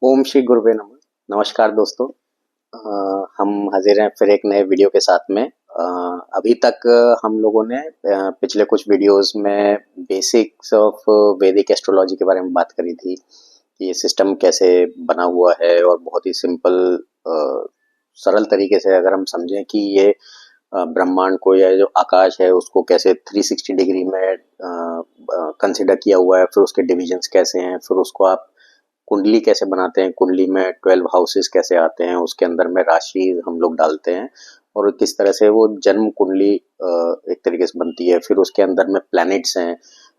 ओम श्री गुरुवे नमः। नमस्कार दोस्तों। हम हाजिर हैं फिर एक नए वीडियो के साथ में। अभी तक हम लोगों ने पिछले कुछ वीडियोस में बेसिक्स ऑफ वैदिक एस्ट्रोलॉजी के बारे में बात करी थी कि ये सिस्टम कैसे बना हुआ है और बहुत ही सिंपल सरल तरीके से अगर हम समझें कि ये ब्रह्मांड को या जो आकाश है उसको कैसे 360 डिग्री में कंसिडर किया हुआ है, फिर उसके डिविजन्स कैसे हैं, फिर उसको आप कुंडली कैसे बनाते हैं, कुंडली में 12 हाउसेस कैसे आते हैं, उसके अंदर में राशि हम लोग डालते हैं और किस तरह से वो जन्म कुंडली एक तरीके से बनती है। फिर उसके अंदर में प्लैनेट्स हैं,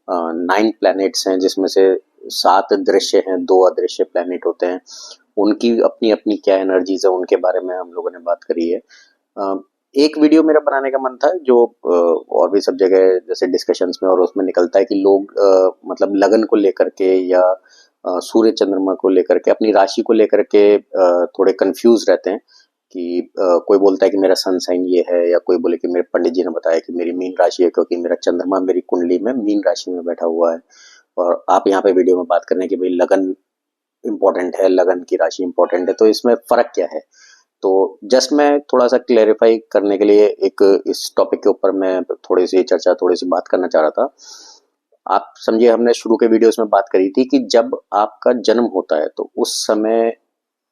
9 प्लैनेट्स हैं जिसमें से 7 दृश्य हैं, 2 अदृश्य प्लैनेट होते हैं। उनकी अपनी अपनी क्या एनर्जीज है उनके बारे में हम लोगों ने बात करी है। एक वीडियो मेरा बनाने का मन था जो और भी सब जगह जैसे डिस्कशंस में और उसमें निकलता है कि लोग मतलब लगन को लेकर के या सूर्य चंद्रमा को लेकर के, अपनी राशि को लेकर के थोड़े कंफ्यूज रहते हैं कि कोई बोलता है कि मेरा सन साइन ये है, या कोई बोले कि मेरे पंडित जी ने बताया कि मेरी मीन राशि है क्योंकि मेरा चंद्रमा मेरी कुंडली में मीन राशि में बैठा हुआ है। और आप यहाँ पे वीडियो में बात कर रहे हैं कि भाई लगन इम्पोर्टेंट है, लगन की राशि इम्पोर्टेंट है, तो इसमें फर्क क्या है। तो जस्ट मैं थोड़ा सा क्लेरिफाई करने के लिए एक इस टॉपिक के ऊपर मैं थोड़ी सी चर्चा, थोड़ी सी बात करना चाह रहा था। आप समझिए, हमने शुरू के वीडियोस में बात करी थी कि जब आपका जन्म होता है तो उस समय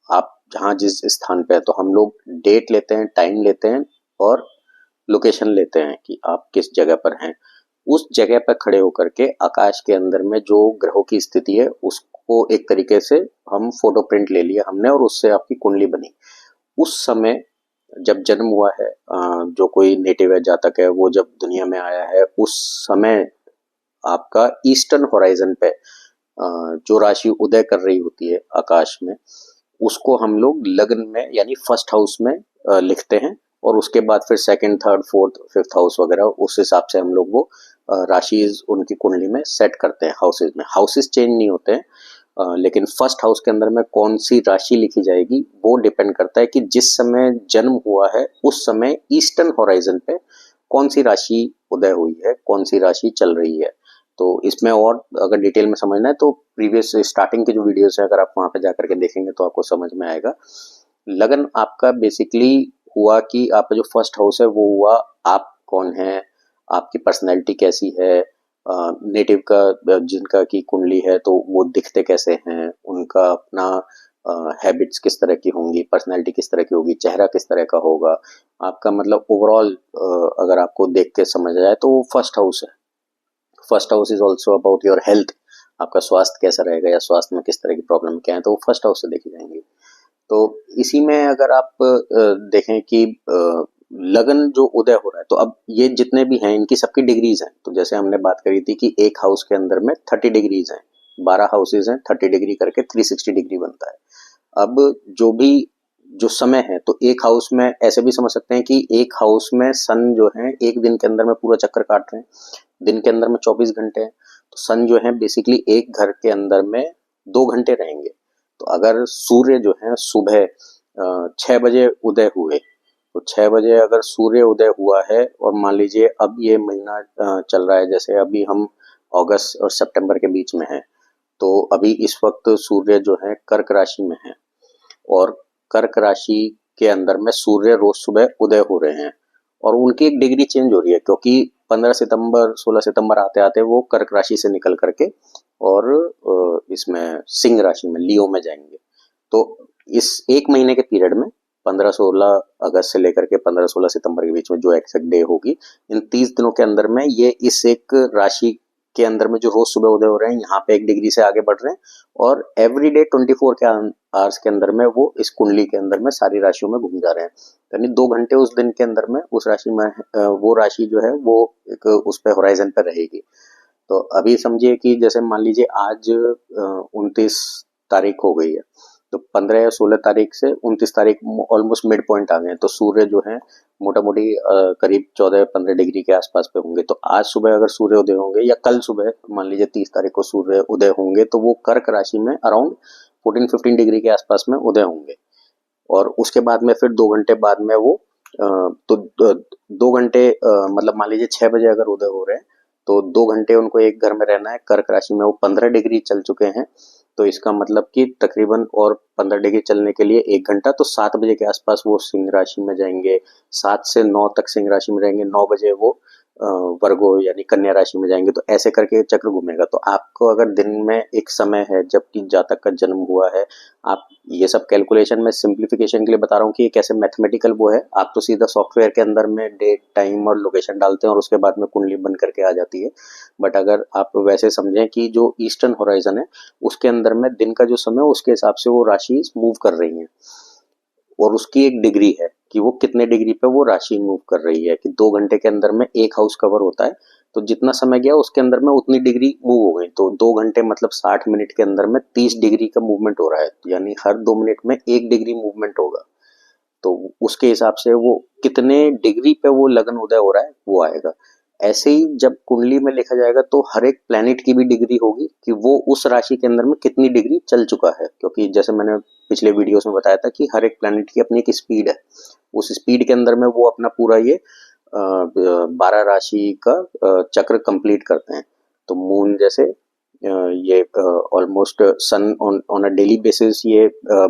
आप जहाँ जिस स्थान पे है तो हम लोग डेट लेते हैं, टाइम लेते हैं और लोकेशन लेते हैं कि आप किस जगह पर हैं। उस जगह पर खड़े होकर के आकाश के अंदर में जो ग्रहों की स्थिति है उसको एक तरीके से हम फोटो प्रिंट ले लिया हमने और उससे आपकी कुंडली बनी। उस समय जब जन्म हुआ है, जो कोई नेटिव है, जातक है, वो जब दुनिया में आया है उस समय आपका ईस्टर्न होराइजन पे जो राशि उदय कर रही होती है आकाश में, उसको हम लोग लग्न में यानी फर्स्ट हाउस में लिखते हैं और उसके बाद फिर second, third, fourth, fifth house वगैरह उस हिसाब से हम लोग वो राशि उनकी कुंडली में सेट करते हैं। हाउसेज में हाउसेज चेंज नहीं होते हैं, लेकिन फर्स्ट हाउस के अंदर में कौन सी राशि लिखी जाएगी वो डिपेंड करता है कि जिस समय जन्म हुआ है उस समय ईस्टर्न होराइजन पे कौन सी राशि उदय हुई है, कौन सी राशि चल रही है। तो इसमें और अगर डिटेल में समझना है तो प्रीवियस स्टार्टिंग के जो वीडियोस है अगर आप वहां पे जाकर के देखेंगे तो आपको समझ में आएगा। लगन आपका बेसिकली हुआ कि आपका जो फर्स्ट हाउस है वो हुआ आप कौन है, आपकी पर्सनैलिटी कैसी है, नेटिव का जिनका की कुंडली है तो वो दिखते कैसे हैं, उनका अपना हैबिट्स किस तरह की होंगी, पर्सनैलिटी किस तरह की होगी, चेहरा किस तरह का होगा, आपका मतलब ओवरऑल अगर आपको देख के समझ आए तो वो फर्स्ट हाउस है। First house is also about your health, आपका स्वास्थ्य कैसा रहेगा या स्वास्थ्य में किस तरह की प्रॉब्लम क्या है, तो वो फर्स्ट हाउस से देखी जाएंगी। तो इसी में अगर आप देखें कि लगन जो उदय हो रहा है तो अब ये जितने भी हैं इनकी सबकी डिग्रीज हैं। तो जैसे हमने बात करी थी कि एक हाउस के अंदर में 30 डिग्रीज हैं, 12 हाउसेज हैं, 30 डिग्री करके 360 डिग्री बनता है। अब जो भी जो समय है तो एक हाउस में ऐसे भी समझ सकते हैं कि एक हाउस में सन जो है एक दिन के अंदर में पूरा चक्कर काट रहे हैं, दिन के अंदर में 24 घंटे हैं, तो सन जो है बेसिकली एक घर के अंदर में 2 घंटे रहेंगे। तो अगर सूर्य जो है सुबह 6 बजे उदय हुए तो 6 बजे अगर सूर्य उदय हुआ है और मान लीजिए अब ये महीना चल रहा है, जैसे अभी हम अगस्त और सितंबर के बीच में हैं, तो अभी इस वक्त सूर्य जो है कर्क राशि में है और कर्क राशि के अंदर में सूर्य रोज सुबह उदय हो रहे हैं और उनकी एक डिग्री चेंज हो रही है क्योंकि 15 सितंबर 16 सितंबर आते आते वो कर्क राशि से निकल करके और इसमें सिंह राशि में लियो में जाएंगे। तो इस एक महीने के पीरियड में 15-16 अगस्त से लेकर के 15-16 सितंबर के बीच में जो एक्जैक्ट डे होगी, इन 30 दिनों के अंदर में ये इस एक राशि के अंदर में जो रोज सुबह उदय हो रहे हैं यहाँ पे 1 डिग्री से आगे बढ़ रहे हैं और एवरी डे 24 के आवर्स के अंदर में वो इस कुंडली के अंदर में सारी राशियों में घूम जा रहे हैं। यानी 2 घंटे उस दिन के अंदर में उस राशि में वो राशि जो है वो एक उस पे होराइजन पर रहेगी। तो अभी समझिए कि जैसे मान लीजिए आज 29 तारीख हो गई है, तो 15 या 16 तारीख से 29 तारीख ऑलमोस्ट मिड पॉइंट आ गए हैं, तो सूर्य जो है मोटा मोटी करीब 14-15 डिग्री के आसपास पे होंगे। तो आज सुबह अगर सूर्य उदय होंगे या कल सुबह मान लीजिए 30 तारीख को सूर्य उदय होंगे तो वो कर्क राशि में अराउंड 14-15 डिग्री के आसपास में उदय होंगे और उसके बाद में फिर 2 घंटे बाद में वो तो 2 घंटे मतलब मान लीजिए 6 बजे अगर उदय हो रहे हैं तो 2 घंटे उनको एक घर में रहना है। कर्क राशि में वो 15 डिग्री चल चुके हैं तो इसका मतलब कि तकरीबन और 15 डिग्री चलने के लिए 1 घंटा, तो 7 बजे के आसपास वो सिंह राशि में जाएंगे, 7 से 9 तक सिंह राशि में रहेंगे, 9 बजे वो वर्गो यानी कन्या राशि में जाएंगे। तो ऐसे करके चक्र घूमेगा। तो आपको अगर दिन में एक समय है जबकि जातक का जन्म हुआ है, आप ये सब कैलकुलेशन में सिंप्लीफिकेशन के लिए बता रहा हूँ कि ये कैसे मैथमेटिकल वो है, आप तो सीधा सॉफ्टवेयर के अंदर में डेट टाइम और लोकेशन डालते हैं और उसके बाद में कुंडली बन करके आ जाती है। बट अगर आप वैसे समझें कि जो ईस्टर्न होराइजन है उसके अंदर में दिन का जो समय है उसके हिसाब से वो राशि मूव कर रही है, और उसकी एक डिग्री है कि वो कितने डिग्री पे वो राशि मूव कर रही है, कि 2 घंटे के अंदर में एक हाउस कवर होता है, तो जितना समय गया उसके अंदर में उतनी डिग्री मूव हो गई। तो 2 घंटे मतलब 60 मिनट के अंदर में 30 डिग्री का मूवमेंट हो रहा है, तो यानी हर 2 मिनट में 1 डिग्री मूवमेंट होगा। तो उसके हिसाब से वो कितने डिग्री पे वो लगन उदय हो रहा है वो आएगा। ऐसे ही जब कुंडली में लिखा जाएगा तो हर एक प्लैनेट की भी डिग्री होगी कि वो उस राशि के अंदर में कितनी डिग्री चल चुका है, क्योंकि जैसे मैंने पिछले वीडियोस में बताया था कि हर एक प्लैनेट की अपनी एक स्पीड है। उस स्पीड के अंदर में वो अपना पूरा ये 12 राशि का चक्र कंप्लीट करते हैं। तो मून जैसे ये almost sun on a daily basis ये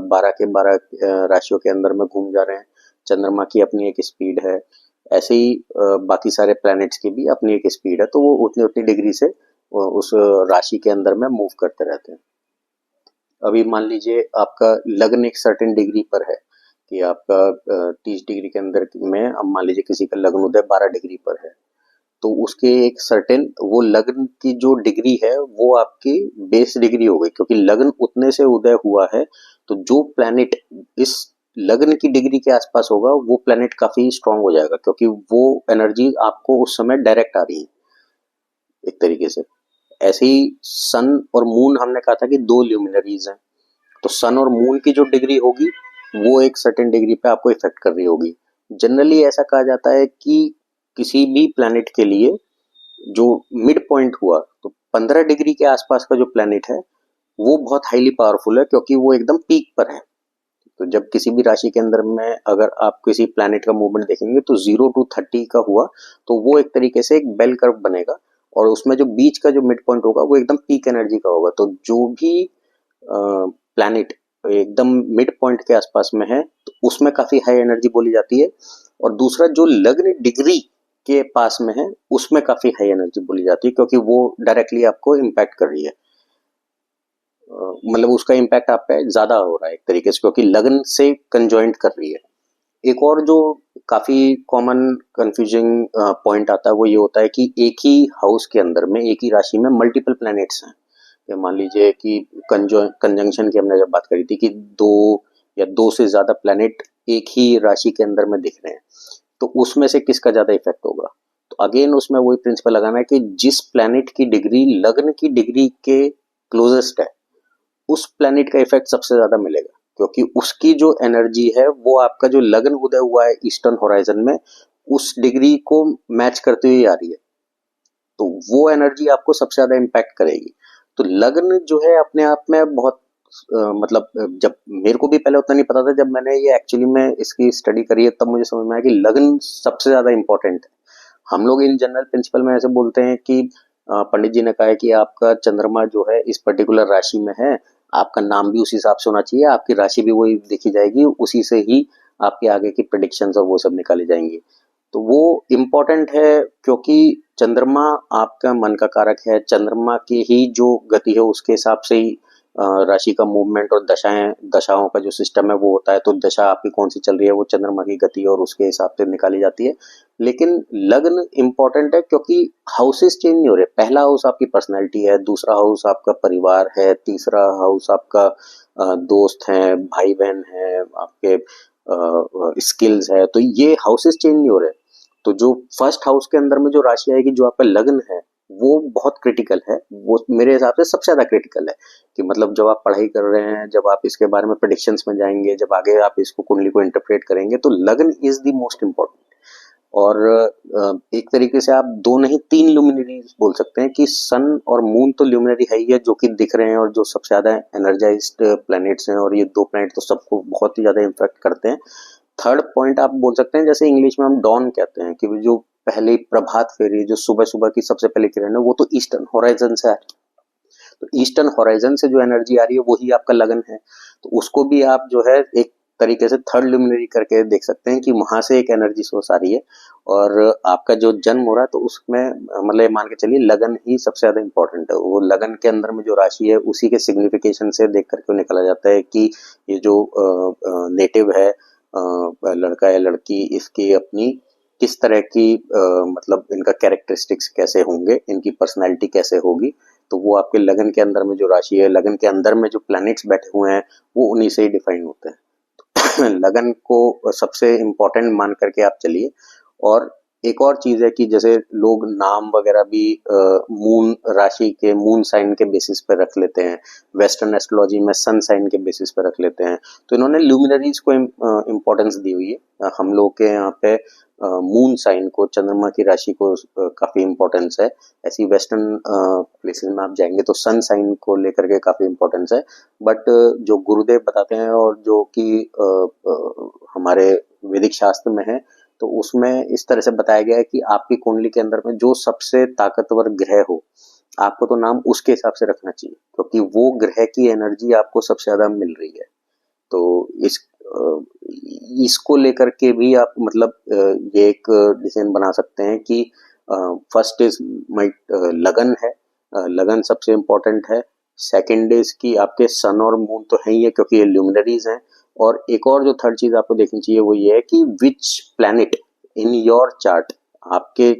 12 के 12 राशियों के अंदर में घूम जा रहे हैं। चंद्रमा की अपनी एक स्पीड है, ऐसे ही बाकी सारे प्लैनेट्स की भी अपनी एक स्पीड है, तो वो उतनी उतनी डिग्री से उस राशि के अंदर में मूव करते रहते हैं। अभी मान लीजिए आपका लग्न एक सर्टेन डिग्री पर है, कि आपका 30 डिग्री के अंदर में, अब मान लीजिए किसी का लग्न उदय 12 डिग्री पर है, तो उसके एक सर्टेन वो लग्न की जो डिग्री है वो आपकी बेस डिग्री हो गई, क्योंकि लग्न उतने से उदय हुआ है। तो जो प्लैनेट इस लग्न की डिग्री के आसपास होगा वो प्लैनेट काफी स्ट्रांग हो जाएगा, क्योंकि वो एनर्जी आपको उस समय डायरेक्ट आ रही है एक तरीके से। ऐसे ही सन और मून, हमने कहा था कि दो ल्यूमिनरीज हैं, तो सन और मून की जो डिग्री होगी वो एक सर्टेन डिग्री पे आपको इफेक्ट कर रही होगी। जनरली ऐसा कहा जाता है कि किसी भी प्लैनेट के लिए जो मिड पॉइंट हुआ, तो 15 डिग्री के आसपास का जो प्लैनेट है वो बहुत हाईली पावरफुल है, क्योंकि वो एकदम पीक पर है। तो जब किसी भी राशि के अंदर में अगर आप किसी प्लैनेट का मूवमेंट देखेंगे तो 0 to 30 का हुआ, तो वो एक तरीके से एक बेल कर्व बनेगा, और उसमें जो बीच का जो मिड पॉइंट होगा वो एकदम पीक एनर्जी का होगा। तो जो भी प्लैनेट एकदम मिड पॉइंट के आसपास में है तो उसमें काफी हाई एनर्जी बोली जाती है, और दूसरा जो लग्न डिग्री के पास में है उसमें काफी हाई एनर्जी बोली जाती है, क्योंकि वो डायरेक्टली आपको इम्पैक्ट कर रही है। मतलब उसका इम्पैक्ट आप पे ज्यादा हो रहा है एक तरीके से, क्योंकि लगन से कंजॉइंट कर रही है। एक और जो काफी कॉमन कंफ्यूजिंग पॉइंट आता है वो ये होता है कि एक ही हाउस के अंदर में एक ही राशि में मल्टीपल प्लैनेट्स हैं। या मान लीजिए कि कंजंक्शन की हमने जब बात करी थी कि दो या दो से ज्यादा प्लैनेट एक ही राशि के अंदर में दिख रहे हैं, तो उसमें से किसका ज्यादा इफेक्ट होगा। तो अगेन उसमें वही प्रिंसिपल लगाना है कि जिस प्लैनेट की डिग्री लग्न की डिग्री के क्लोजेस्ट है उस प्लैनेट का इफेक्ट सबसे ज्यादा मिलेगा, क्योंकि उसकी जो एनर्जी है वो आपका जो लग्न उदय हुआ है ईस्टर्न होराइजन में उस डिग्री को मैच करते हुए आ रही है, तो वो एनर्जी आपको सबसे ज्यादा इम्पैक्ट करेगी। तो लग्न जो है अपने आप में बहुत मतलब जब मेरे को भी पहले उतना नहीं पता था, जब मैंने ये एक्चुअली में इसकी स्टडी करी है तब मुझे समझ में आया कि लग्न सबसे ज्यादा इंपॉर्टेंट है। हम लोग इन जनरल प्रिंसिपल में ऐसे बोलते हैं कि पंडित जी ने कहा है कि आपका चंद्रमा जो है इस पर्टिकुलर राशि में है, आपका नाम भी उसी हिसाब से होना चाहिए, आपकी राशि भी वही देखी जाएगी, उसी से ही आपके आगे की प्रेडिक्शंस और वो सब निकाली जाएंगी। तो वो इम्पोर्टेंट है, क्योंकि चंद्रमा आपका मन का कारक है, चंद्रमा की ही जो गति है उसके हिसाब से ही राशि का मूवमेंट और दशाओं का जो सिस्टम है वो होता है। तो दशा आपकी कौन सी चल रही है वो चंद्रमा की गति और उसके हिसाब से निकाली जाती है। लेकिन लग्न इंपॉर्टेंट है क्योंकि हाउसेस चेंज नहीं हो रहे। पहला हाउस आपकी पर्सनैलिटी है, दूसरा हाउस आपका परिवार है, तीसरा हाउस आपका दोस्त है, भाई बहन है, आपके स्किल्स है, तो ये हाउसेस चेंज नहीं हो रहे। तो जो फर्स्ट हाउस के अंदर में जो राशि आएगी जो आपका लग्न है वो बहुत क्रिटिकल है, वो मेरे हिसाब से सबसे ज्यादा क्रिटिकल है। कि मतलब जब आप पढ़ाई कर रहे हैं, जब आप इसके बारे में प्रेडिक्शंस में जाएंगे, जब आगे आप इसको कुंडली को इंटरप्रेट करेंगे, तो लग्न इज द मोस्ट इम्पोर्टेंट। और एक तरीके से आप दो नहीं तीन ल्यूमिनरीज बोल सकते हैं कि सन और मून तो ल्यूमिनरी है ही है जो कि दिख रहे हैं और जो सबसे ज्यादा एनर्जाइज्ड प्लैनेट्स हैं, और ये दो प्लैनेट तो सबको बहुत ही ज्यादा इम्पैक्ट करते हैं। थर्ड पॉइंट आप बोल सकते हैं, जैसे इंग्लिश में हम डॉन कहते हैं, कि जो पहली प्रभात फेरी, जो सुबह सुबह की सबसे पहली किरण है, वो तो ईस्टर्न होराइजन से है। तो ईस्टर्न होराइजन से जो एनर्जी आ रही है वही आपका लगन है, तो उसको भी आप जो है एक तरीके से थर्ड ल्यूमिनरी करके देख सकते हैं कि वहां से एक एनर्जी सोर्स आ रही है, और आपका जो जन्म हो रहा है तो उसमें मतलब मान के चलिए लगन ही सबसे ज्यादा इंपॉर्टेंट है। वो लगन के अंदर में जो राशि है उसी के सिग्निफिकेशन से देख करके निकला जाता है कि ये जो नेटिव है लड़का या लड़की, इसकी अपनी किस तरह की मतलब इनका कैरेक्टरिस्टिक्स कैसे होंगे, इनकी पर्सनैलिटी कैसे होगी। तो वो आपके लगन के अंदर में जो राशि है, लगन के अंदर में जो प्लैनेट्स बैठे हुए हैं वो उन्हीं से ही डिफाइन होते हैं। लगन को सबसे इम्पोर्टेंट मान करके आप चलिए। और एक और चीज है कि जैसे लोग नाम वगैरह भी मून राशि के, मून साइन के बेसिस पे रख लेते हैं, वेस्टर्न एस्ट्रोलॉजी में सन साइन के बेसिस पे रख लेते हैं। तो इन्होंने ल्यूमिनरीज को इम्पोर्टेंस दी हुई है। हम लोग के यहाँ पे मून साइन को, चंद्रमा की राशि को काफी इम्पोर्टेंस है। ऐसी वेस्टर्न प्लेसेस में आप जाएंगे तो सन साइन को लेकर के काफी इम्पोर्टेंस है। बट जो गुरुदेव बताते हैं और जो कि हमारे वैदिक शास्त्र में है, तो उसमें इस तरह से बताया गया है कि आपकी कुंडली के अंदर में जो सबसे ताकतवर ग्रह हो, आपको तो नाम उसके हिसाब से रखना चाहिए, क्योंकि वो ग्रह की एनर्जी आपको सबसे ज्यादा मिल रही है। तो इसको लेकर के भी आप मतलब ये एक डिसीजन बना सकते हैं कि फर्स्ट इज माई लगन है, लगन सबसे इम्पोर्टेंट है। सेकंड इज कि आपके सन और मून तो है ही है क्योंकि ये ल्यूमिनरीज हैं। और एक और जो थर्ड चीज आपको देखनी चाहिए वो ये है कि which planet in your chart, आपके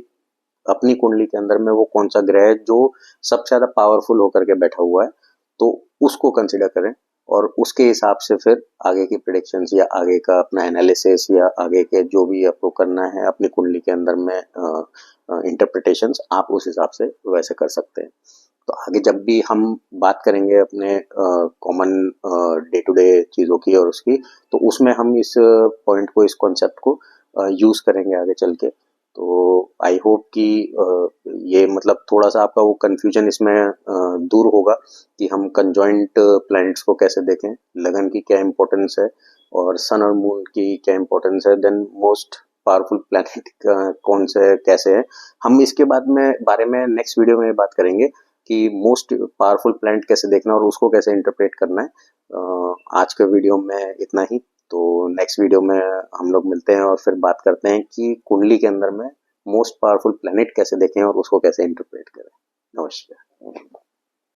अपनी कुंडली के अंदर में वो कौन सा ग्रह है जो सबसे ज्यादा पावरफुल होकर के बैठा हुआ है, तो उसको कंसिडर करें। और उसके हिसाब से फिर आगे की प्रिडिक्शंस या आगे का अपना एनालिसिस या आगे के जो भी आपको करना है अपनी कुंडली के अंदर में इंटरप्रिटेशंस, आप उस हिसाब से वैसे कर सकते हैं। तो आगे जब भी हम बात करेंगे अपने कॉमन डे टू डे चीज़ों की और उसकी, तो उसमें हम इस पॉइंट को, इस कॉन्सेप्ट को यूज़ करेंगे आगे चल के। तो आई होप कि ये मतलब थोड़ा सा आपका वो कंफ्यूजन इसमें दूर होगा कि हम कंजॉइंट प्लैनेट्स को कैसे देखें, लगन की क्या इंपॉर्टेंस है और सन और मून की क्या इंपॉर्टेंस है, देन मोस्ट पावरफुल प्लैनेट कौन से कैसे है। हम इसके बाद में बारे में नेक्स्ट वीडियो में बात करेंगे कि मोस्ट पावरफुल प्लैनेट कैसे देखना और उसको कैसे इंटरप्रेट करना है। आज के वीडियो में इतना ही। तो नेक्स्ट वीडियो में हम लोग मिलते हैं और फिर बात करते हैं कि कुंडली के अंदर में मोस्ट पावरफुल प्लैनेट कैसे देखें और उसको कैसे इंटरप्रेट करें। नमस्कार।